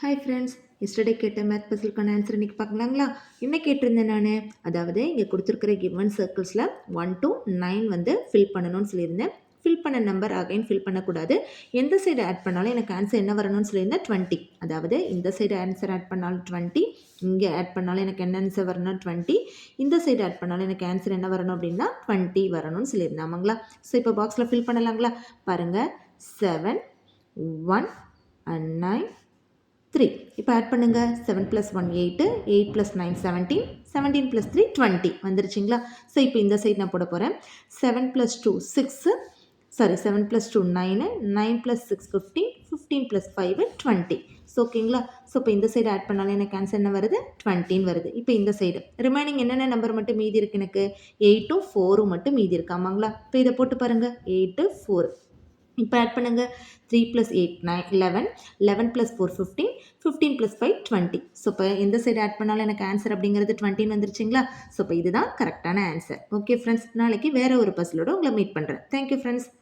Hi friends, yesterday கேட்ட math பசிலுக்கான answer இன்றைக்கி பார்க்கலாங்களா? என்ன கேட்டிருந்தேன் நான்? அதாவது இங்கே கொடுத்துருக்கிற கிவன் சர்க்கிள்ஸில் 1 to 9 வந்து ஃபில் பண்ணணும்னு சொல்லியிருந்தேன். ஃபில் பண்ண நம்பர் அகைன் ஃபில் பண்ணக்கூடாது. எந்த சைடு ஆட் பண்ணாலும் எனக்கு ஆன்சர் என்ன வரணும்னு சொல்லியிருந்தேன்? 20. அதாவது இந்த சைடு ஆன்சர் ஆட் பண்ணாலும் 20, இங்கே ஆட் பண்ணாலும் எனக்கு என்ன ஆன்சர் வரணும்? 20. இந்த சைடு ஆட் பண்ணாலும் எனக்கு ஆன்சர் என்ன வரணும் அப்படின்னா 20 வரணும்னு சொல்லியிருந்தேன். ஆமாங்களா? ஸோ இப்போ பாக்ஸில் ஃபில் பண்ணலாங்களா? பாருங்கள், 7, 1 and 9, 3. இப்போ ஆட் பண்ணுங்க. 7 + 1 8, 8 + 9 17, 17 + 3 20 வந்துருச்சுங்களா? ஸோ இப்போ இந்த சைடு நான் போட போகிறேன். 7 + 2 6, 7 + 2 9, 9 + 6 15, 15 + 5 20. ஸோ ஓகேங்களா? ஸோ இப்போ இந்த சைடு ஆட் பண்ணாலும் எனக்கு ஆன்சர் என்ன வருது? 20 வருது. இப்போ இந்த சைடு ரிமைனிங் என்னென்ன நம்பர் மட்டும் மீதி இருக்குது? எனக்கு 8ம் 4ம் மட்டும் மீதி இருக்கு. ஆமாங்களா? இப்போ இதை போட்டு பாருங்கள். 8 4. இப்போ ஆட் பண்ணுங்க. 3 + 8 9 11, 11 + 4 15, 15 + 5 20. ஸோ இப்போ எந்த சைடு ஆட் பண்ணாலும் எனக்கு ஆன்சர் அப்படிங்கிறது 20 வந்துருச்சுங்களா? ஸோ இப்போ இதுதான் கரெக்டான ஆன்சர். ஓகே ஃப்ரெண்ட்ஸ், நாளைக்கு வேறு ஒரு பசிலோடு உங்களை மீட் பண்ணுறேன். Thank you friends.